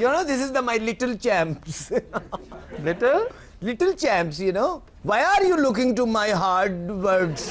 You know this is my little champs. Little champs, you know. Why are you looking to my hard words?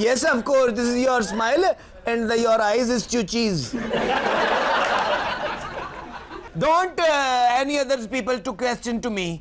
Yes, of course. This is your smile and your eyes is chuchis. Don't any other people to question to me.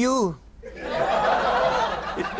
You.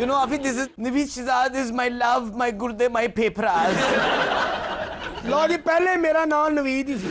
You know, Afi, this is Naveed Shehzad is my love, my gurde, my pepras. ਲਓ ਜੀ ਪਹਿਲੇ ਮੇਰਾ ਨਾਮ ਨਵੀਦ ਹੀ ਸੀ.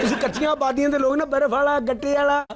ਤੁਸੀਂ ਕੱਚੀਆਂ ਆਬਾਦੀਆਂ ਦੇ ਲੋਕ ਨਾ ਬਰਫ ਵਾਲਾ ਗੱਟੇ ਵਾਲਾ.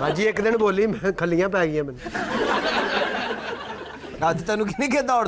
ਹਾਂਜੀ ਇੱਕ ਦਿਨ ਬੋਲੀ ਮੈਂ ਖੱਲੀਆਂ ਪੈ ਗਈਆਂ ਮੈਨੂੰ. ਅੱਜ ਤੈਨੂੰ ਕਿਹਨੇ ਕਿਹਾ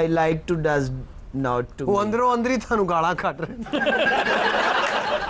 I like to does not to. ਉਹ ਅੰਦਰੋਂ ਅੰਦਰ ਹੀ ਤੁਹਾਨੂੰ ਗਾਲਾਂ ਕੱਢ ਰਹੇ.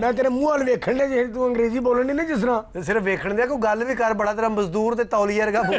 ਮੈਂ ਤੇਰੇ ਮੂੰਹ ਵੱਲ ਵੇਖਣ ਦੇ ਜੇ ਤੂੰ ਅੰਗਰੇਜ਼ੀ ਬੋਲਣ ਦੀ ਨਾ ਜਿਸ ਤਰ੍ਹਾਂ. ਤੇ ਸਿਰਫ ਵੇਖਣ ਦਿਆ ਕੋਈ ਗੱਲ ਵੀ ਕਰ. ਬੜਾ ਤੇਰਾ ਮਜ਼ਦੂਰ ਤੇ ਤੌਲੀਆ ਵਰਗਾ ਬੋਲ.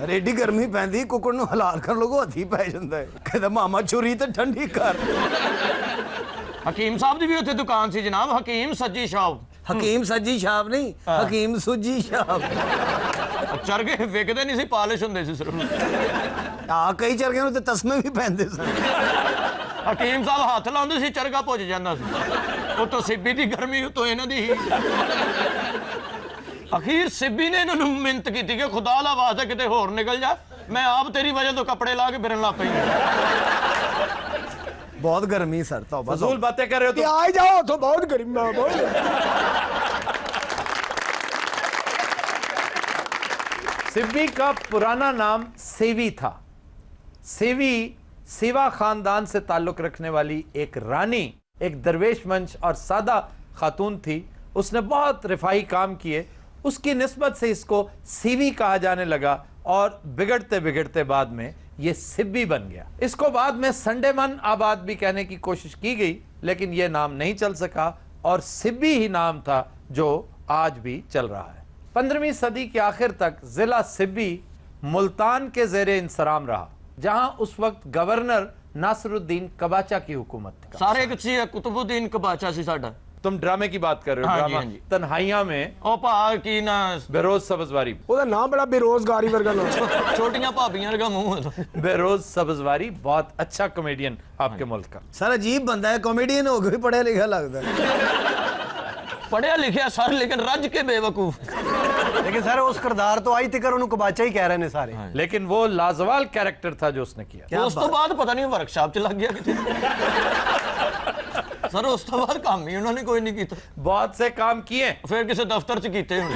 ਸਰ ਏਡੀ ਗਰਮੀ ਪੈਂਦੀ ਕੁੱਕੜ ਨੂੰ ਹਲਾਲ ਕਰ ਲੋਗੋ ਹੱਥੀ ਪੈ ਜਾਂਦਾ ਹੈ ਕਹਿੰਦਾ ਮਾਮਾ ਛੁਰੀ ਤੇ ਠੰਡੀ ਕਰ ਹਕੀਮ ਸਾਹਿਬ ਦੀ ਵੀ ਉੱਥੇ ਦੁਕਾਨ ਸੀ ਜਨਾਬ, ਹਕੀਮ ਸੱਜੀ ਸ਼ਾਪ। ਹਕੀਮ ਸੱਜੀ ਛਾਪ ਨਹੀਂ, ਹਕੀਮ ਸੁੱਜੀ ਛਾਪ। ਚਰਗੇ ਵਿਕਦੇ ਨਹੀਂ ਸੀ, ਪਾਲਿਸ਼ ਹੁੰਦੇ ਸੀ ਸਿਰਫ। ਆ ਕਈ ਚਰਗਿਆਂ ਨੂੰ ਤੇ ਤਸਮੇ ਵੀ ਪੈਂਦੇ ਸਨ। ਹਕੀਮ ਸਾਹਿਬ ਹੱਥ ਲਾਉਂਦੇ ਸੀ, ਚਰਗਾ ਭੁੱਜ ਜਾਂਦਾ ਸੀ। ਉਤੋਂ ਸਿੱਬੀ ਦੀ ਗਰਮੀ, ਉਤੋਂ ਇਹਨਾਂ ਦੀ। ਅਖੀਰ ਸਿੱਬੀ ਨੇ ਇਹਨਾਂ ਨੂੰ ਮਿੰਤ ਕੀਤੀ ਕਿ ਖੁਦਾ ਦਾ ਵਾਸਤਾ ਕਿਤੇ ਹੋਰ ਨਿਕਲ ਜਾ, ਮੈਂ ਆਪ ਤੇਰੀ ਵਜ੍ਹਾ ਤੋਂ ਕੱਪੜੇ ਲਾ ਕੇ ਫਿਰਨ ਲੱਗ ਪਈ। ਬਹੁਤ ਗਰਮੀ ਸਰ, ਤੌਬਾ फजूल बातें कर रहे हो कि तो। आ ही जाओ तो बहुत गरीब ना बहुत सिब्बी का पुराना नाम सेवी था। सेवी सेवा खानदान से ताल्लुक रखने वाली एक रानी, एक दरवेश मंच और सादा खातून थी। उसने बहुत रिफाई काम किए, उसकी निस्बत से इसको सीवी कहा जाने लगा और बिगड़ते बिगड़ते बाद में ये सिब्बी बन गया। इसको बाद में संडेमन आबाद भी कहने की कोशिश की गई, लेकिन ये नाम नहीं चल सका और सिब्बी ही नाम था जो आज भी चल रहा है। 15वीं सदी के आखिर तक जिला सिब्बी मुल्तान के ज़ेरे इंसराम रहा, जहां उस वक्त गवर्नर नासरुद्दीन कबाचा की हुकूमत थी। ਸਾਰੇ ਇੱਕ ਸੀ ਕੁਤਬੁद्दीन ਕਬਾਚਾ ਸੀ ਸਾਡਾ। तुम ड्रामे की बात कर रहे हो? हाँ जी, ड्रामा हाँ जी। तन्हाइयां में ਉਹ ਭਾ ਕੀ ਨਾ बेरोज सब्जवारी, ਉਹਦਾ ਨਾਮ ਬੜਾ ਬੇਰੋਜ਼ਗਾਰੀ ਵਰਗਾ ਨਾਮ ਛੋਟੀਆਂ ਭਾਬੀਆਂ ਵਰਗਾ ਮੂੰਹ। बेरोज सब्जवारी बहुत अच्छा कॉमेडियन आपके मुल्क का। ਸਰ ਅਜੀਬ ਬੰਦਾ ਹੈ, ਕਾਮੇਡੀਅਨ ਹੋ ਕੇ ਵੀ ਪੜਿਆ ਲਿਖਿਆ ਲੱਗਦਾ ਹੈ। ਪੜਿਆ ਲਿਖਿਆ ਸਰ, ਲੇਕਿਨ ਰੱਜ ਕੇ ਬੇਵਕੂਫ। लेकिन सर उस किरदार तो आज तक उन्होंने कबाचा ही कह रहे हैं सारे। लेकिन वो लाजवाल कैरेक्टर था जो उसने किया। ਉਸ ਤੋਂ ਬਾਅਦ ਪਤਾ ਨਹੀਂ ਵਰਕਸ਼ਾਪ 'ਚ ਲੱਗ ਗਿਆ ਕਿਤੇ। ਸਰ ਉਸ ਤੋਂ ਬਾਅਦ ਕੰਮ ਹੀ ਉਹਨਾਂ ਨੇ ਕੋਈ ਨਹੀਂ ਕੀਤਾ। बहुत से काम किए ਫਿਰ ਕਿਸੇ ਦਫ਼ਤਰ 'ਚ ਕੀਤੇ ਹੋਣੇ।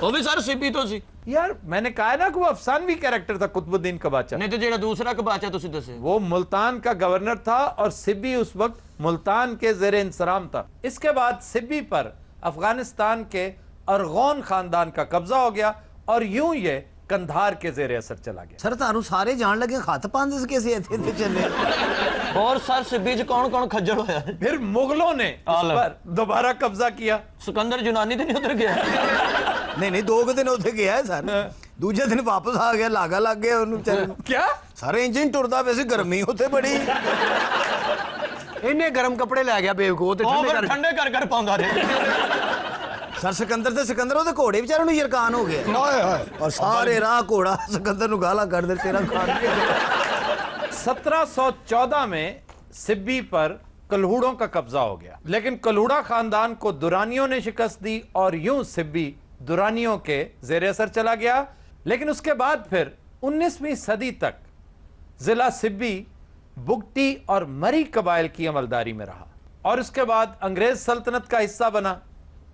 ਉਹ ਵੀ ਸਰ ਸਿੱਬੀ ਤੋਂ ਸੀ। यार, मैंने कहा है ना कि वो अफसानवी कैरेक्टर था कुतुबुद्दीन कबाचा। ਨਹੀਂ ਤੇ ਜਿਹੜਾ ਦੂਸਰਾ ਕਬਾਚਾ ਤੁਸੀਂ ਦੱਸੇ, वो मुल्तान का गवर्नर था और सिब्बी उस वक्त मुल्तान के ज़ेरे इंसराम था। इसके बाद सिब्बी पर अफगानिस्तान के अरगौन खानदान का कब्जा हो गया और यूं ये कंधार के ज़ेरे असर चला गया। ਸਰ ਤੁਹਾਨੂੰ ਸਾਰੇ ਜਾਣ ਲੱਗੇ ਹੱਥ ਪਾਉਂਦੇ ਸੀ ਕਿ ਅਸੀਂ ਇੱਥੇ ਇੱਥੇ ਚੱਲੇ। ਹੋਰ ਸਰ ਸਿੱਬੀ 'ਚ ਕੌਣ ਕੌਣ ਖੱਜਲ ਹੋਇਆ? फिर मुगलों ने इस पर दोबारा कब्जा किया। ਸਿਕੰਦਰ ਯੂਨਾਨੀ ਤੇ ਨਹੀਂ ਉਧਰ ਗਿਆ? ਨਹੀਂ ਨਹੀਂ 2 ਦਿਨ ਉੱਥੇ ਗਿਆ ਹੈ ਸਰ, ਦੂਜੇ ਦਿਨ ਵਾਪਸ ਆ ਗਿਆ, ਲਾਗਾ ਲੱਗ ਗਿਆ ਉਹਨੂੰ ਵਿਚਾਰੇ ਨੂੰ। क्या? ਸਾਰੇ ਇੰਜਨ ਟੁਰਦਾ ਵੈਸੇ, ਗਰਮੀ ਉੱਥੇ ਬੜੀ। इन्हें गर्म कपड़े लै गया बेवकूफ ते ਉਹ ठंडे ਫਿਰ कर ਠੰਡੇ ਕਰ ਪਾਉਂਦਾ ਰਹੇ। ਸਰ ਸਿਕੰਦਰ ਤੇ ਸਿਕੰਦਰ ਉਹਦੇ ਘੋੜੇ ਵਿਚਾਰੇ ਨੂੰ ਯਰਕਾਨ ਹੋ ਗਿਆ। ਹਾਏ ਹਾਏ ਔਰ ਸਾਰੇ ਰਾਹ ਘੋੜਾ ਸਿਕੰਦਰ ਨੂੰ ਗਾਲਾਂ ਕੱਢਦੇ, ਤੇਰਾ ਖਾਨ ਨਹੀਂ। 1714 में सिब्बी पर कल्हूड़ों का कब्जा हो गया, लेकिन कल्हूड़ा खानदान को दुरानियों ने शिकस्त दी और यूं सिब्बी दुरानियों के ज़ेरे असर चला गया। लेकिन उसके बाद फिर 19वीं सदी तक जिला सिब्बी बुगटी और मरी कबाइल की अमलदारी में रहा और उसके बाद अंग्रेज सल्तनत का हिस्सा बना।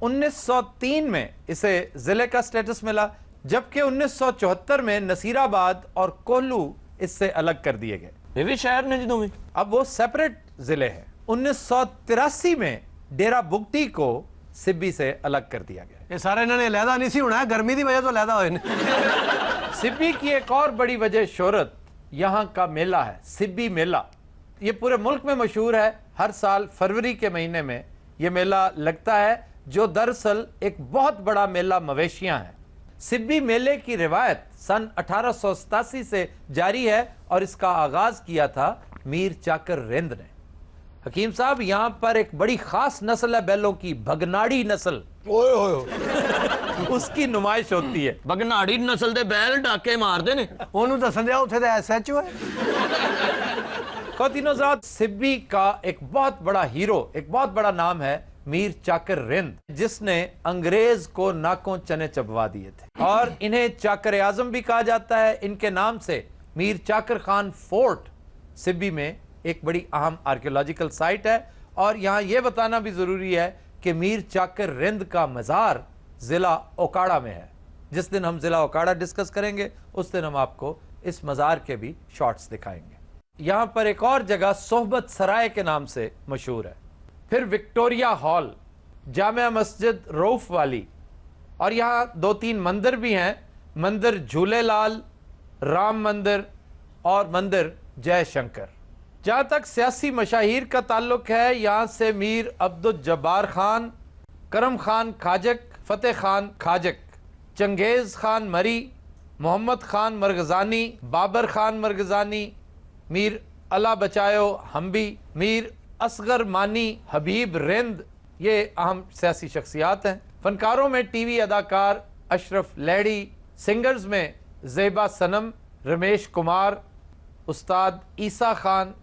1903 में इसे जिले का स्टेटस मिला, जबकि 1974 में नसीराबाद और कोल्लू इससे अलग कर दिए गए। ਇਹ ਵੀ ਸ਼ਹਿਰ ਨੇ ਜਦੋਂ ਵੀ। अब वो सेपरेट जिले हैं। 1983 में डेरा बुगटी को सिब्बी से अलग कर दिया गया। ये सारे इन्होंने लहदा नहीं सी होना, गर्मी की वजह तो लहदा होए ने। सिब्बी की एक और बड़ी वजह शोहरत यहाँ का मेला है, सिब्बी मेला। ये पूरे मुल्क में मशहूर है। हर साल फरवरी के महीने में ये मेला लगता है, जो दरअसल एक बहुत बड़ा मेला मवेशियां है। सिब्बी मेले की रिवायत सन 1887 से जारी है और इसका आगाज किया था मीर चाकर रिंद ने। हकीम साहब, यहाँ पर एक बड़ी खास नस्ल है बैलों की, भगनाड़ी नस्ल। ओए होए उसकी नुमाइश होती है। ਬਗਨਾੜੀ ਨਸਲ ਦੇ ਬੈਲ ਡਾਕੇ ਮਾਰਦੇ ਨੇ। ਉਹਨੂੰ ਦੱਸਣ ਦਿਆ ਉੱਥੇ ਦਾ SHO ਹੈ। ख़वातीन हज़रात, सिब्बी का एक बहुत बड़ा हीरो, एक बहुत बड़ा नाम है मीर चाकर रिंद, जिसने अंग्रेज को नाकों चने चबवा दिए थे और इन्हें चाकर आजम भी कहा जाता है। इनके नाम से मीर चाकर खान फोर्ट सिब्बी में एक बड़ी अहम आर्कियोलॉजिकल साइट है। और यहाँ यह बताना भी ज़रूरी है कि मीर चाकर रिंद का मज़ार ज़िला ओकाड़ा में है। जिस दिन हम ज़िला ओकाड़ा डिस्कस करेंगे उस दिन हम आपको इस मज़ार के भी शॉट्स दिखाएंगे। यहाँ पर एक और जगह सोहबत सराय के नाम से मशहूर है। फिर विक्टोरिया हॉल, जामिया मस्जिद रऊफ वाली, और यहाँ 2-3 मंदिर भी हैं। मंदिर झूलेलाल, राम मंदिर और मंदिर जय शंकर। जहाँ तक सियासी मशाहीर का ताल्लुक है, यहाँ से मीर अब्दुल जब्बार खान, करम खान खाजक, फतेह खान खाजक, चंगेज़ खान मरी, मोहम्मद खान मरगजानी, बाबर खान मरगजानी, मीर अला बचायो हम्बी, मीर असगर मानी, हबीब रिंद, ये अहम सियासी शख्सियात हैं। फनकारों में टीवी अदाकार अशरफ लैडी, सिंगर्स में ज़ेबा सनम, रमेश कुमार, उस्ताद ईसा खान,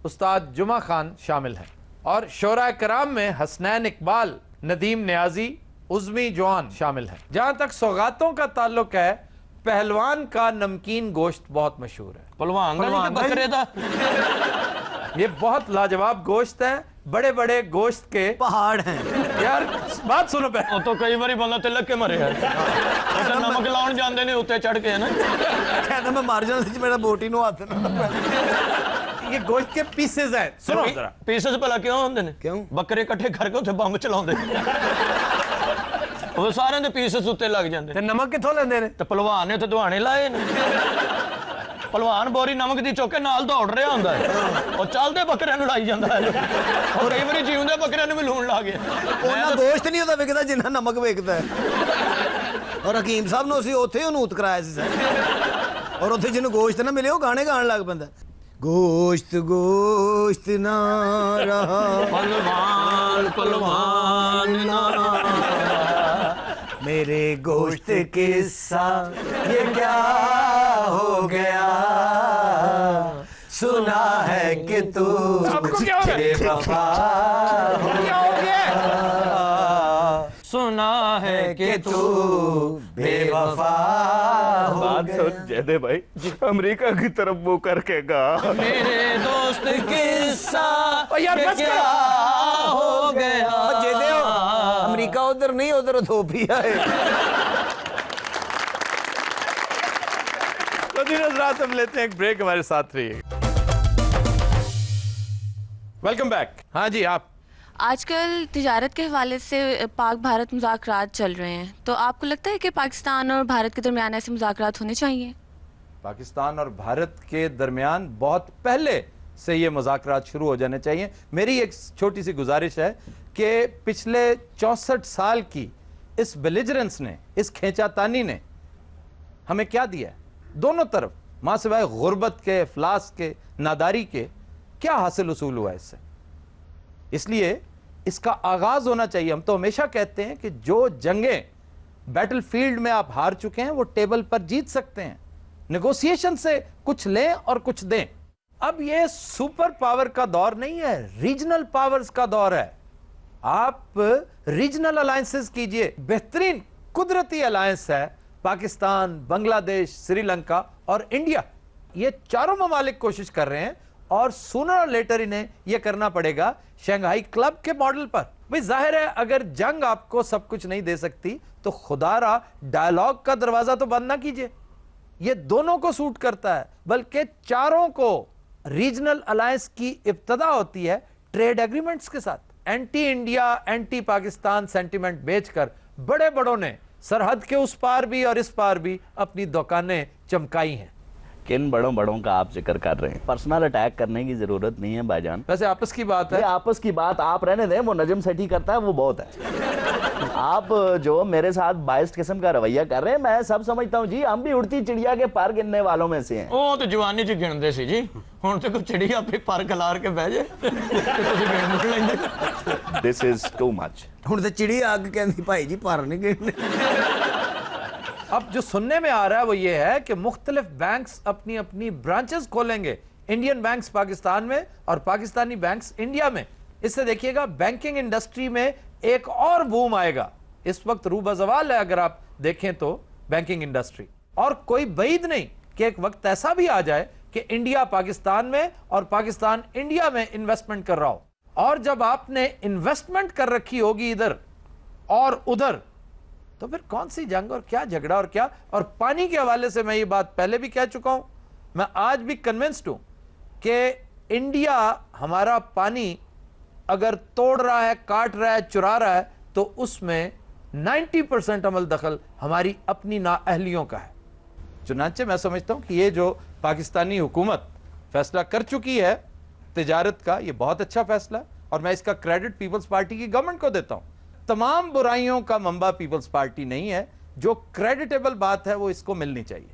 उस्ताद जुमा खान शामिल हैं। और शोरा कराम में हसनैन इकबाल, नदीम न्याजी, उज़्मी जवान शामिल हैं। जहाँ तक सौगातों का ताल्लुक है, पहलवान का नमकीन गोश्त बहुत मशहूर है। पहलवान का बकरे दा ये बहुत लाजवाब गोश्त है, बड़े बड़े गोश्त के पहाड़ हैं यार। बात सुनो पहले। ਉਹ ਤੋਂ ਕਈ ਵਾਰੀ ਬੰਦਾ ਤਿਲਕ ਕੇ ਮਰਿਆ ਉਹ ਨਮਕ ਲਾਉਣ ਜਾਂਦੇ ਨੇ ਉੱਤੇ ਚੜ ਕੇ ਨਾ ਕਹਿੰਦਾ ਮੈਂ ਮਰ ਜਾਣਾ ਸੀ ਮੇਰਾ ਬੋਟੀ ਨੂੰ ਹੱਥ ਨਾ ये गोश्त के पीसेस हैं, सुनो जरा। ਪੀਸਸ ਭਲਾ ਕਿਉਂ ਹੁੰਦੇ ਨੇ ਕਿਉਂ? ਬੱਕਰੇ ਇਕੱਠੇ ਕਰਕੇ ਉੱਥੇ ਬੰਬ ਚਲਾਉਂਦੇ ਉਹ ਸਾਰਿਆਂ ਦੇ ਪੀਸਸ ਉੱਤੇ ਲੱਗ ਜਾਂਦੇ ਤੇ ਨਮਕ ਕਿੱਥੋਂ ਲੈਂਦੇ ਨੇ ਤੇ ਪਹਿਲਵਾਨ ਨੇ ਉੱਥੇ ਦੁਹਾਣੇ ਲਾਏ ਨੇ ਪਹਿਲਵਾਨ ਬੋਰੀ ਨਮਕ ਦੀ ਚੁੱਕ ਕੇ ਨਾਲ ਦੌੜ ਰਿਹਾ ਹੁੰਦਾ ਹੈ ਉਹ ਚੱਲਦੇ ਬੱਕਰਿਆਂ ਨੂੰ ਲਾਈ ਜਾਂਦਾ ਹੈ ਉਹ ਕਈ ਵਾਰੀ ਜੀਉਂਦੇ ਬੱਕਰਿਆਂ ਨੂੰ ਵੀ ਲੂਣ ਲਾ ਗਿਆ ਉਹਨਾਂ ਗੋਸ਼ਤ ਨਹੀਂ ਉਹਦਾ ਵਿਕਦਾ ਜਿੰਨਾ ਨਮਕ ਵਿਕਦਾ ਔਰ ਹਕੀਮ ਸਾਹਿਬ ਨੂੰ ਅਸੀਂ ਉੱਥੇ ਉਹਨੂੰ ਉਤ ਕਰਾਇਆ ਸੀ ਸਰ ਔਰ ਉੱਥੇ ਜਿਹਨੂੰ ਗੋਸ਼ਤ ਨਾ ਮਿਲੇ ਉਹ ਗਾਣੇ ਗਾਣ ਲੱਗ ਪੈਂਦਾ ਗੋਸ਼ਤ ਗੋਸ਼ਤ ਨਾ ਰਹਾ ਪਹਿਲਵਾਨ ਪਹਿਲਵਾਨ ਨਾ मेरे गोश्त के साथ ये क्या हो गया सुना है कि तू आपको क्या हो गया? बेवफा हो क्या हो गया? सुना है कि तू बेवफा हो बात सुन जयदेव भाई, अमेरिका की तरफ वो करके गा। मेरे दोस्त के साथ ओ यार ये बस क्या हो गया अमेरिका उधर नहीं उधर इथोपिया है तो दिन रात हम लेते हैं एक ब्रेक, हमारे साथ रहिए। Welcome back. हाँ जी, आप आजकल तिजारत के हवाले से पाक भारत मुज़ाकरात चल रहे हैं, तो आपको लगता है कि पाकिस्तान और भारत के दरमियान ऐसे मुज़ाकरात होने चाहिए? पाकिस्तान और भारत के दरमियान बहुत पहले से ये मुज़ाकरात शुरू हो जाने चाहिए। मेरी एक छोटी सी गुजारिश है कि पिछले 64 साल की इस बेलिजरेंस ने, इस खींचातानी ने हमें क्या दिया है? दोनों तरफ माँ सिवाय गुर्बत के, इफलास के, नादारी के क्या हासिल उसूल हुआ इससे? इसलिए इसका आगाज होना चाहिए। हम तो हमेशा कहते हैं कि जो जंगें बैटल फील्ड में आप हार चुके हैं वो टेबल पर जीत सकते हैं, नेगोशिएशन से कुछ लें और कुछ दें। अब ये सुपर पावर का दौर नहीं है, रीजनल पावर्स का दौर है। आप रीजनल अलायंसेस कीजिए। बेहतरीन कुदरती अलायंस है पाकिस्तान, बांग्लादेश, श्रीलंका और इंडिया। ये चारों ममालिक कोशिश कर रहे हैं और सूनर और लेटर इन्हें यह करना पड़ेगा शंघाई क्लब के मॉडल पर। भाई जाहिर है अगर जंग आपको सब कुछ नहीं दे सकती तो खुदारा डायलॉग का दरवाजा तो बंद ना कीजिए। ये दोनों को सूट करता है, बल्कि चारों को। रीजनल अलायंस की इब्तदा होती है ट्रेड एग्रीमेंट्स के साथ। Anti India, anti Pakistan sentiment बेचकर बड़े बड़ों ने सरहद के उस पार भी और इस पार भी अपनी दुकानें चमकाई हैं। किन बड़ों बड़ों का आप जिक्र कर रहे हैं? पर्सनल अटैक करने की जरूरत नहीं है भाईजान। वैसे आपस की बात है। आपस की बात आप रहने दें, वो नजम सेठी करता है वो बहुत है। आप जो मेरे साथ बाइस्ड किस्म का रवैया कर रहे हैं, मैं सब समझता हूँ जी। हम भी उड़ती चिड़िया के पर गिनने वालों में से हैं। ਉਹ ਤੇ ਜਵਾਨੀ ਚ ਗਿਣਦੇ ਸੀ ਜੀ ਹੁਣ ਤੇ ਕੋਈ ਚਿੜੀ ਆਪੇ ਪਰ ਖਲਾਰ ਕੇ ਬਹਿ ਜੇ ਤੇ ਤੁਸੀਂ ਗਿਣ ਮੁੱਕ ਲੈਂਦੇ This is too much। ਹੁਣ ਤੇ ਚਿੜੀ ਅੱਗ ਕਹਿੰਦੀ ਭਾਈ ਜੀ ਪਰ ਨਹੀਂ ਗਿਣਨੇ। अब जो सुनने में आ रहा है वो ये है कि मुख्तलिफ बैंक्स अपनी अपनी ब्रांचेस खोलेंगे, इंडियन बैंक्स पाकिस्तान में और पाकिस्तानी बैंक्स इंडिया में। इससे देखिएगा बैंकिंग इंडस्ट्री में एक और बूम आएगा। इस वक्त रूबज़वाल है अगर आप देखें तो बैंकिंग इंडस्ट्री, और कोई बईद नहीं कि एक वक्त ऐसा भी आ जाए कि इंडिया पाकिस्तान में और पाकिस्तान इंडिया में इन्वेस्टमेंट कर रहा हो। और जब आपने इन्वेस्टमेंट कर रखी होगी इधर और उधर, तो फिर कौन सी जंग और क्या झगड़ा और क्या। और पानी के हवाले से मैं ये बात पहले भी कह चुका हूं, मैं आज भी कन्विंस्ड हूं कि इंडिया हमारा पानी अगर तोड़ रहा है, काट रहा है, चुरा रहा है, तो उसमें 90% अमल दखल हमारी अपनी नाअहलियों का है। चुनांचे मैं समझता हूं कि ये जो पाकिस्तानी हुकूमत फैसला कर चुकी है तिजारत का, ये बहुत अच्छा फैसला है और मैं इसका क्रेडिट पीपल्स पार्टी की गवर्नमेंट को देता हूं। तमाम बुराइयों का मंबा पीपल्स पार्टी नहीं है, जो क्रेडिटेबल बात है वो इसको मिलनी चाहिए।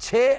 6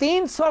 300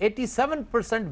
87%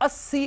80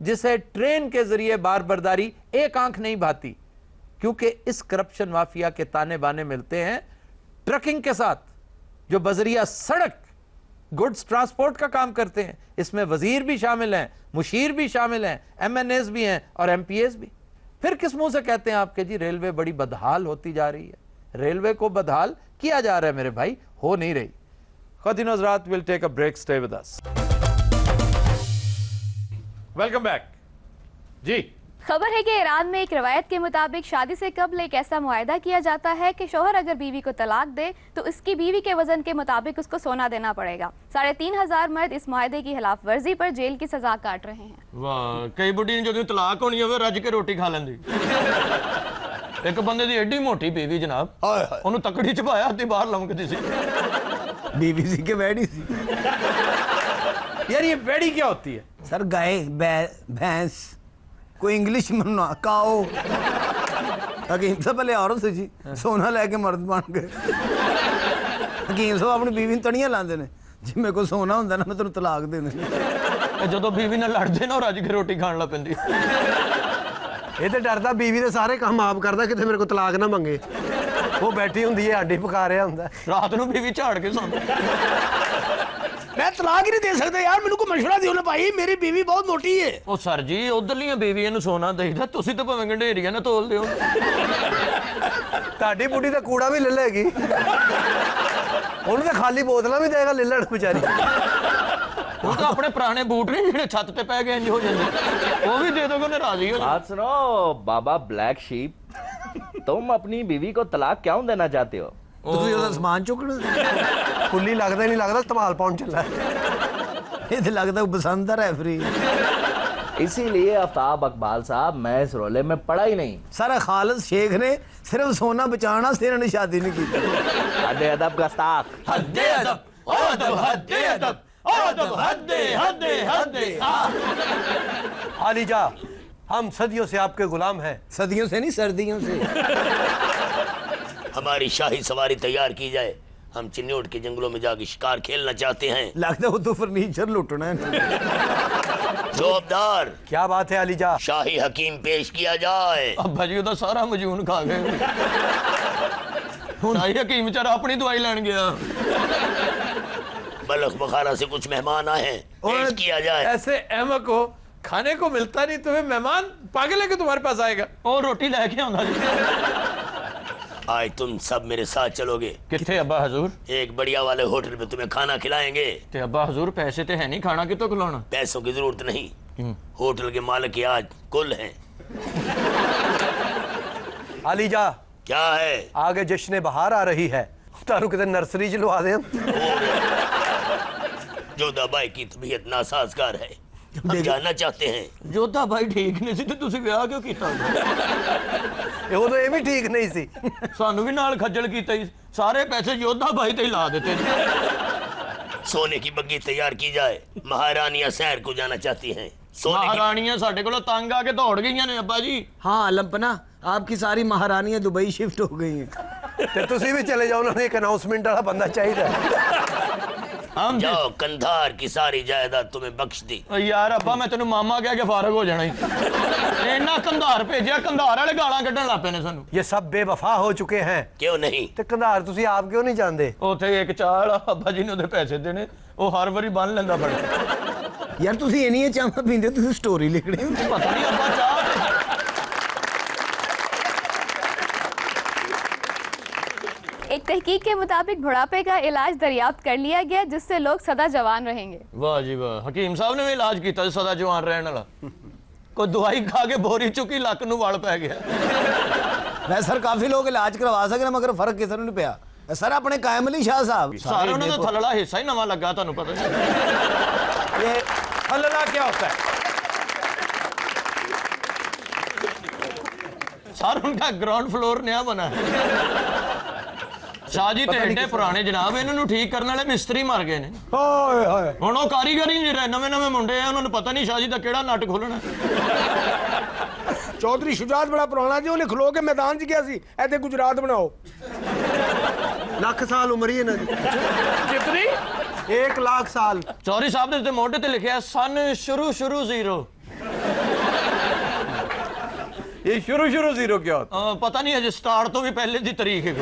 जिसे ट्रेन के जरिए बार बर्दारी एक आंख नहीं भाती, क्योंकि इस करप्शन माफिया के ताने बाने मिलते हैं ट्रकिंग के साथ, जो बजरिया सड़क गुड्स ट्रांसपोर्ट का काम करते हैं। इसमें वजीर भी शामिल हैं, मुशीर भी शामिल हैं, MNAs भी हैं और MPAs भी। फिर किस मुंह से कहते हैं आपके जी रेलवे बड़ी बदहाल होती जा रही है? रेलवे को बदहाल किया जा रहा है मेरे भाई, हो नहीं रही। ख़वातीन और हज़रात, will take a break, stay with us. Welcome back जी। खबर है कि ईरान में एक रवायत के मुताबिक शादी से कबल एक ऐसा मुआहदा किया जाता है कि शोहर अगर बीवी को तलाक दे तो उसकी बीवी के वजन के मुताबिक उसको सोना देना पड़ेगा। 3,500 मर्द इस मुआहदे की खिलाफ वर्जी पर जेल की सजा काट रहे हैं। वाह, कई बुढ़ी ने जो तलाक होनी है रज के रोटी खा लेंदी। एक बंदे दी एडी मोटी बीवी जनाब, ਉਹਨੂੰ ਤਕੜੀ ਚ ਪਾਇਆ ਤੇ ਬਾਹਰ ਲੰਮਕਦੀ ਸੀ। बीवी सी के बैठी सी। यार ये बैड़ी क्या होती है? सर गाय, भैंस, कोई इंग्लिश में ना काओ। हकीम साहब पहले औरत सी जी, सोना लेके मर्द बन गए। हकीम साहब अपनी बीवी तड़ियां लांदे ने, जे मेरे को सोना हुंदा ना मैं तेनू तलाक दे देनी। ਜਦੋਂ बीवी ਨਾਲ ਲੜਦੇ ਨਾ ਰੱਜ ਕੇ ਰੋਟੀ ਖਾਣ ਲੱਗ ਪੈਂਦੀ। ਇਹ ਤੇ ਡਰਦਾ बीवी ਦੇ ਸਾਰੇ ਕੰਮ ਆਪ ਕਰਦਾ, ਕਿਤੇ ਮੇਰੇ ਕੋਲ ਤਲਾਕ ਨਾ ਮੰਗੇ। ਉਹ ਬੈਠੀ ਹੁੰਦੀ ਹੈ, ਆਂਡੀ ਪਕਾ ਰਿਹਾ ਹੁੰਦਾ, ਰਾਤ ਨੂੰ बीवी ਝਾੜ ਕੇ ਸੌਂਦੀ। मैं तलाक ही नहीं दे सकता यार, मेनू को मशवरा दियो ना भाई, मेरी बीवी बहुत मोटी है। ਉਹ ਸਰ ਜੀ ਉਧਰਲੀਆਂ ਬੀਵੀਆਂ ਨੂੰ ਸੋਨਾ ਦੇਈਦਾ, ਤੁਸੀਂ ਤਾਂ ਭਾਵੇਂ ਗੰਢੇਰੀਆਂ ਨਾ ਤੋਲ ਦਿਓ। ਤੁਹਾਡੀ ਬੁੱਢੀ ਤਾਂ ਕੂੜਾ ਵੀ ਲੈ ਲੇਗੀ, ਉਹਨੂੰ ਤਾਂ ਖਾਲੀ ਬੋਤਲਾਂ ਵੀ ਦੇਗਾ ਲੈ ਲੈਣ ਵਿਚਾਰੀ। ਉਹ ਤਾਂ ਆਪਣੇ ਪੁਰਾਣੇ ਬੂਟ ਨੇ ਜਿਹੜੇ ਛੱਤ ਤੇ ਪੈ ਗਏ ਇੰਜ ਹੋ ਜਾਂਦੇ, ਉਹ ਵੀ ਦੇ ਦੋਗੇ ਉਹਨੇ ਰਾਜ਼ੀ ਹੋ बात सुनो बाबा ब्लैक शीप, तुम अपनी बीवी को तलाक क्यों देना चाहते हो? ਤੁਸੀਂ ਉਹਦਾ ਸਮਾਨ ਚੁੱਕਣਾ। ਕੁੱਲੀ ਲੱਗਦਾ ਹੀ ਨਹੀਂ, ਲੱਗਦਾ ਧਮਾਲ ਪਾਉਣ ਚੱਲਾ। ਇਹ ਤੇ ਲੱਗਦਾ ਬਸੰਤ ਦਾ ਰੈਫਰੀ। इसीलिए आफ्ताब अकबाल साहब, मैं इस रोले में पड़ा ही नहीं। सारा खालिद शेख ने सिर्फ सोना बचाना से इन्होंने शादी नहीं की। हद अदब गस्ताख, हद अदब, अदब, हद अदब, अदब, हद हद हद। आलिजा, हम सदियों से आपके गुलाम हैं। सदियों से नहीं, सर्दियों से। हमारी शाही सवारी तैयार की जाए, हम चिन्नौट के जंगलों में जाके शिकार खेलना चाहते हैं। लगता है वो तो फर्नीचर लुटना है। जोबदार, क्या बात है आलिजा? शाही हकीम पेश किया जाए। ਅੱਬਾ ਜੀ ਉਹਦਾ ਸਾਰਾ ਮਜੂਨ ਖਾ ਗਏ। शाही हकीम बेचारा अपनी दवाई लेने गया। बलख बखारा से कुछ मेहमान आए हैं, पेश किया जाए। ऐसे अहमक हो, खाने को मिलता नहीं, तुम्हें मेहमान पागल है कि तुम्हारे पास आएगा? और रोटी लेके आंदा जी। आज तुम सब मेरे साथ चलोगे। किथे अब्बा हजूर? एक बढ़िया वाले होटल में तुम्हें खाना खिलाएंगे। ते अब्बा हजूर पैसे ते है नहीं, खाना कितों खिलाना? पैसों की जरूरत नहीं, होटल के मालिक आज कुल हैं। आलिजा, क्या है? आगे जश्न बहार आ रही है, तारू कितने नर्सरी च लवा दें। जोधा भाई की तबीयत नासाजगार है, हम जानना चाहते हैं। जोधा भाई ठीक नहीं सी ते तुसी विआह क्यों कीता? वो तो ये भी ठीक नहीं सी, सानू भी नाल खज्जल कीता ही, सारे पैसे योद्धा भाई ते ही ला देते। सोने की बग्गी तैयार की जाए, महारानियां सैर को जाना चाहती हैं। महारानियां साडे कोलों तंग आके दौड़ गईयां ने अब्बा जी। हाँ लंपना, आपकी सारी महारानियां दुबई शिफ्ट हो गई हैं। ते तुसी भी चले जाओ, उन्होंने एक अनाउंसमेंट वाला बंदा चाहिए। हम जाओ, कंधार की सारी जायदाद तुम्हें बख्श दी। यार अब्बा मैं तेनू मामा कह के फारग हो जाना ही। इन्ना कंधार भेजिया, कंधार वाले गालां कड्ढण लग पे ने सानू। ये सब बेवफा हो चुके हैं। क्यों नहीं? ते कंधार तुसी आप क्यों नहीं जानते? उथे एक चाल अब्बा जी ने उहदे पैसे देने, वो हर वारी बन लेंदा फड़। यार तुसी ये नहीं चाह पींदे, तुसी स्टोरी लिख रहे हो। पता नहीं अब्बा चाह एक तहकीक के मुताबिक बुढ़ापे का इलाज दरियाफ्त कर लिया गया, जिससे लोग सदा जवान रहेंगे। वाह जी वाह, हकीम साहब ने भी इलाज किया सदा जवान रहने वाला। कोई दवाई खा के बोरी चुकी, लक नूं वल पै गया। मैं सर काफी लोग इलाज करवा सकते, मगर फर्क किसी नहीं पिया। सर अपने कायम अली शाह साहब, सारे उन्होंने थल्ला हिस्सा ही नवा लगा, तुहानूं पता नहीं। ये थल्ला क्या होता है? सर उनका ग्राउंड फ्लोर नया बना है। शाह जी ते एडे पुराने जनाब, इन्होंने ठीक करने वाले मिस्त्री मर गए ने। हुण ओह कारीगर ही नहीं रहे, नवे नवे मुंडे हैं, उन्होंने पता नहीं शाह जी दा केड़ा नट खोलना। चौधरी शुजात बड़ा पुराना जी, उन्हें खलो के मैदान च गया सी, ऐसे गुजरात बनाओ। लाख साल उम्र ही है ना जी। कितनी? 1 लाख साल। चौधरी साहब ने मोटे ते लिखा सन शुरू शुरू 0। ये शुरू जीरो क्या होता? पता नहीं अजे स्टार्ट तो भी पहले दी तारीख है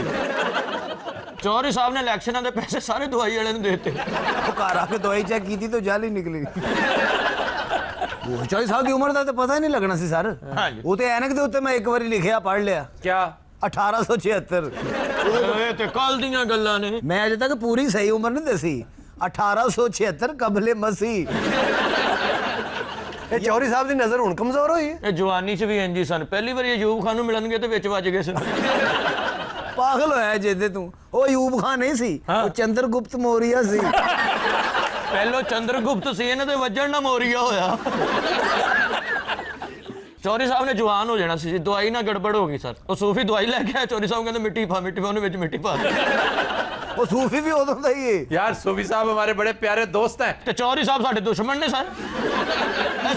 चौधरी साहब ने इलेक्शनों के पैसे सारे दवाई वाले देते घर आके दवाई चेक की थी तो जाली निकली चौधरी साहब की उम्र का तो पता ही नहीं लगना सी सर वो तो ऐनक के उत्ते मैं एक बार लिखिया पढ़ लिया क्या 1876 कल दियां गल्लां ने मैं अजे तक पूरी सही उम्र नहीं दसी 1876 कबले मसीह चौधरी साहब की नजर हुण कमजोर हुई है जवानी च भी इंज ही सन पहली बार अयूब खान नूं मिलणगे ते विच वज गए सन पागल होया जेदे तू ओ अयूब खान नहीं सी वो चंद्रगुप्त मौर्य सी पहलो चंद्रगुप्त सी इन्हां दे वजण ना मौर्य होया चौधरी साहब ने जवान हो जाना सी दवाई ना गड़बड़ हो गई सर वो सूफी दवाई लेके आया चौधरी साहब कहते मिट्टी पा उन्हें विच मिट्टी पा वो सूफी भी उदों दा ही है यार सूफी साहब हमारे बड़े प्यारे दोस्त हैं ते चौधरी साहब साडे दुश्मन ने सर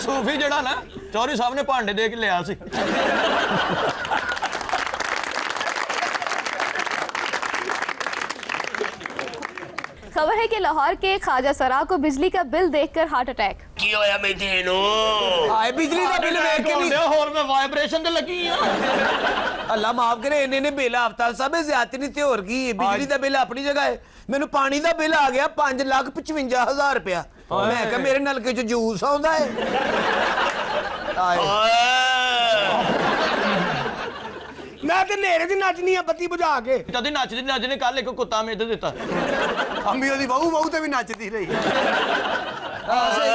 सूफी जड़ा ना चौधरी साहब ने भांडे दे के लिया सी खबर है कि लाहौर के ख्वाजा सरा को बिजली का बिल देखकर हार्ट अटैक। की होया मैं तेनू आए बिजली का बिल देख के नहीं और मैं वाइब्रेशन ते लगी हां अल्लाह माफ करे इन्ने बिल हफ्ता सब ज्यादा नहीं ते और की बिजली का बिल अपनी जगह है मैनू पानी का बिल आ गया 5,55,000 रुपया मैं कहा मेरे नलके च जूस आउंदा है मैं तो नेरे दी नचनी है बत्ती बुझा के जदी नचदी कल एक कुत्ता मेद दिता अम्मी ओदी बहू ते भी नचदी रही सही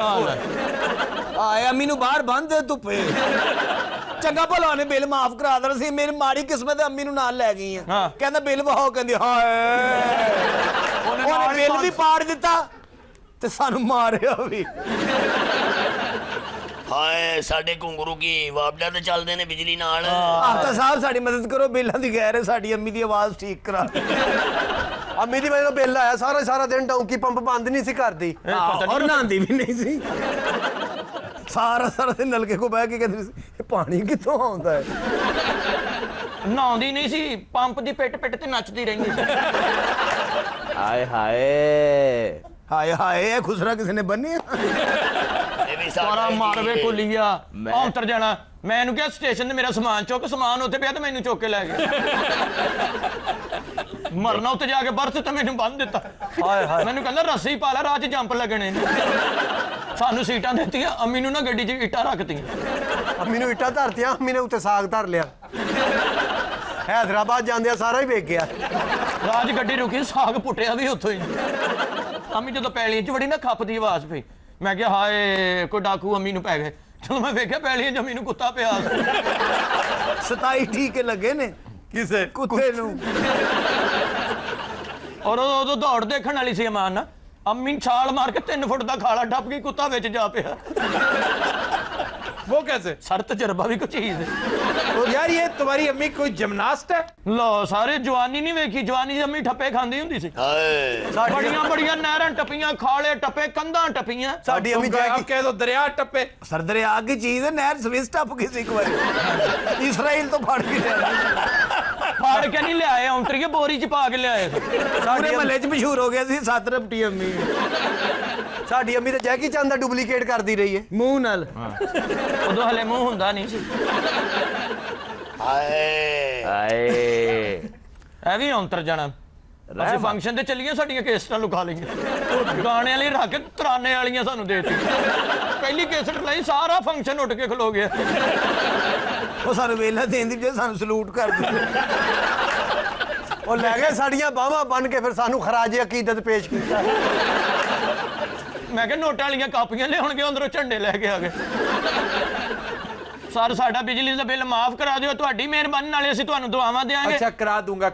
गल है आए अम्मी नू बाहर बंद धुप्पे चंगा भला ने बिल माफ करा देना सी मेरी माड़ी किस्मत अम्मी नू नाल लै गई है कहंदा बिल वहाओ कहंदी हाय ओने बिल भी पाड़ दिता ते सानू मारिया भी हाय साडे घुंगरू की वापड़ा ते चलदे ने बिजली नाल आफ्ता साहब साडी मदद करो बिल्लां दी गैर है साडी अम्मी दी आवाज ठीक करा अम्मी दी वजह बिल आया सारा दिन टंकी पंप बंद नहीं सी करदी और नहांदी भी नहीं सी सारा दिन नलके को बह के कहंदी ये पानी कित्थों आउंदा है नहाउंदी नहीं सी पंप दी पिट ते नचदी रहिंदी सी हाय हाय हाय हाय खुसरा किसी ने बन्नी सारा मारवे को लिया उतर जाना मैं क्या स्टेशन ते मेरा सामान चुक सामान उत्ते पिया ते मैनू चुक के लै गए मरना उत्ते जाके बर्थ ते मैनू बंद दिता मैनू कहंदा रस्सी पा लै राह च जंप लगने सानू सीटां दित्तियां अम्मी नू ना गड्डी च इट्टां रखतियां अम्मी नू इट्टां धरतियां अम्मी ने उत्ते साग धर लिया हैदराबाद जांदे सारा ही वेख गया राह च गड्डी रुकी साग पुट्टिया भी उत्थों ही अम्मी जदों पैलियां च वड़ी ना खप दी आवाज पई मैं क्या हाय कोई डाकू अम्मी नू पै गए चलो मैं वेख्या पैलियां च अम्मी नू कुत्ता पिया 27 ठीके लगे ने किसे कुत्ते नू और उदों दौड़ देखण वाली सी अमान ना अम्मी छाल मार के 3 फुट का खाला टप गई कुत्ता विच जा पिया वो कैसे सर तजर्बा भी कोई चीज है तो यार ये तुम्हारी अम्मी कोई जिमनास्ट है लो सारे जवानी नहीं वेखी जवानी अम्मी ठप्पे खांदी हुंदी सी बड़ियां नहरां टपियां खाले टप्पे कंधां टपियां साडी अम्मी कह दो दरिया टप्पे सर दरिया की चीज है नहर स्विस टप गई सी एक बार इसराइल तो फाड़ के फाड़ के नहीं लियाए औंतरिए बोरी च पा के लियाए पूरे महल्ले च मशहूर हो गया सी 7 रपटी अम्मी साडी अम्मी तो जैकी चंद दा डुप्लीकेट करदी रही है मुंह नाल उदों हले मुंह हुंदा नहीं सी ऐ भी औंतर जाना ਅਸੀਂ ਫੰਕਸ਼ਨ ਤੇ ਚੱਲੀਆਂ ਸਾਡੀਆਂ ਕੇਸਟਾਂ ਲੁਕਾ ਲਈਆਂ ਗਾਣੇ ਵਾਲੀ ਰੱਖ ਕੇ ਤਰਾਨੇ ਵਾਲੀਆਂ ਸਾਨੂੰ ਦੇ ਦਿੱਤੀ ਪਹਿਲੀ ਕੇਸਟ ਲਈ ਸਾਰਾ ਫੰਕਸ਼ਨ ਉੱਠ ਕੇ ਖਲੋ ਗਿਆ ਉਹ ਸਾਨੂੰ ਵੇਲਾ ਦੇਣ ਦੀ ਬਜਾਏ ਸਾਨੂੰ ਸਲੂਟ ਕਰ ਦਿੱਤਾ ਉਹ ਲੈ ਗਏ ਸਾਡੀਆਂ ਬਾਹਾਂ ਬੰਨ ਕੇ ਫਿਰ ਸਾਨੂੰ ਖਰਾਜੇ ਅਕੀਦਤ ਪੇਸ਼ ਕੀਤਾ ਮੈਂ ਕਿਹਾ ਨੋਟਾਂ ਵਾਲੀਆਂ ਕਾਪੀਆਂ ਲਿਆਉਣਗੇ ਅੰਦਰੋਂ ਝੰਡੇ ਲੈ ਕੇ ਆ ਗਏ सर साडा बिजली का बिल माफ करा दिओ तुहाडी मेहरबानी नाल असीं तुहानूं दुआवां देंगे अच्छा करा दूंगा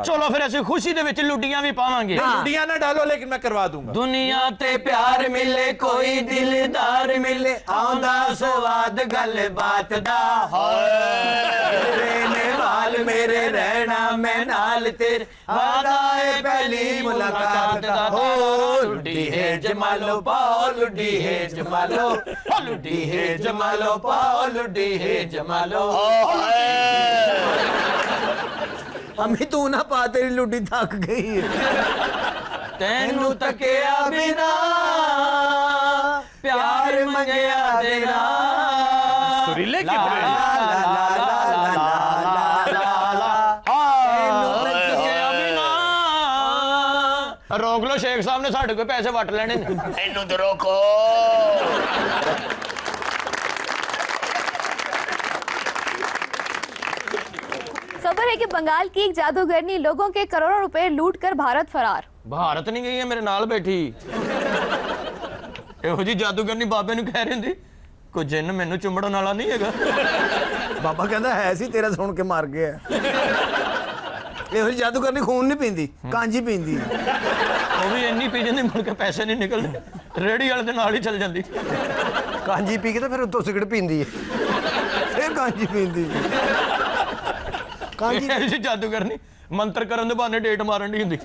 चलो फिर असीं खुशी दे विच लुडियां भी पावांगे लुडियां ना डालो लेकिन मैं करवा दूंगा दुनिया ते प्यार मिले कोई दिलदार मिले आंदा स्वाद गल बात दा हाय वाल मेरे रहना मैं नाल तेरे वादा है पहली मुलाकात दा हो लुडी है जमालो पाओ लुडी है जमालो लुडी है जमालो पाओ लुडी है जमालो अम्मी तू ना पा तेरी लुडी थक गई तेनू तकिया बिना प्यार मंगया देना रिले ला, कितने ला, ला, ला, ला, ला, ला, रोक लो शेख साहब ने साढ़े को पैसे वट लेने इन्नू तो रोको। खबर है कि बंगाल की एक जादूगरनी लोगों के करोड़ों रुपए लूट कर भारत फरार। भारत नहीं गई है मेरे नाल बैठी ਇਹੋ ਜੀ ਜਾਦੂਗਰਨੀ ਬਾਬੇ ਨੂੰ ਕਹਿ ਰਹੀ ਹੁੰਦੀ ਕੋਈ ਜਿੰਨ ਮੈਨੂੰ ਚੁੰਮੜਨ ਵਾਲਾ ਨਹੀਂ ਹੈਗਾ। ਬਾਬਾ ਕਹਿੰਦਾ ਹੈ ਸੀ ਤੇਰਾ ਸੁਣ ਕੇ ਮਰ ਗਿਆ। ਇਹੋ ਜਿਹੀ ਜਾਦੂਗਰਨੀ ਖੂਨ ਨਹੀਂ ਪੀਂਦੀ, ਕਾਂਜੀ ਪੀਂਦੀ। ਉਹ ਵੀ ਇੰਨੀ ਪੀ ਜਾਂਦੀ ਮੁੜ ਕੇ ਪੈਸੇ ਨਹੀਂ ਨਿਕਲਦੇ, ਰੇੜੀ ਵਾਲੇ ਦੇ ਨਾਲ ਹੀ ਚੱਲ ਜਾਂਦੀ। ਕਾਂਜੀ ਪੀ ਕੇ ਤੇ ਫਿਰ ਉੱਤੋਂ ਸਿਗਰਟ ਪੀਂਦੀ ਹੈ, ਫਿਰ ਕਾਂਜੀ ਪੀਂਦੀ। ਕਾਂਜੀ ਇਹੋ ਜਿਹੀ ਜਾਦੂਗਰਨੀ ਮੰਤਰ ਕਰਨ ਦੇ ਬਹਾਨੇ ਡੇਟ ਮਾਰਨ ਦੀ ਹੁੰਦੀ।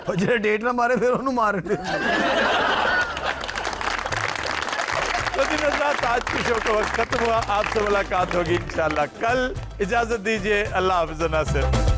ਉਹ ਜਿਹੜੇ ਡੇਟ ਨਾ ਮਾਰੇ ਫਿਰ ਉਹਨੂੰ ਮਾਰਨ ਦੇ। आज की शो का वक्त खत्म हुआ, आपसे मुलाकात होगी इंशाल्लाह कल। इजाजत दीजिए, अल्लाह हाफ़िज़ नासिर।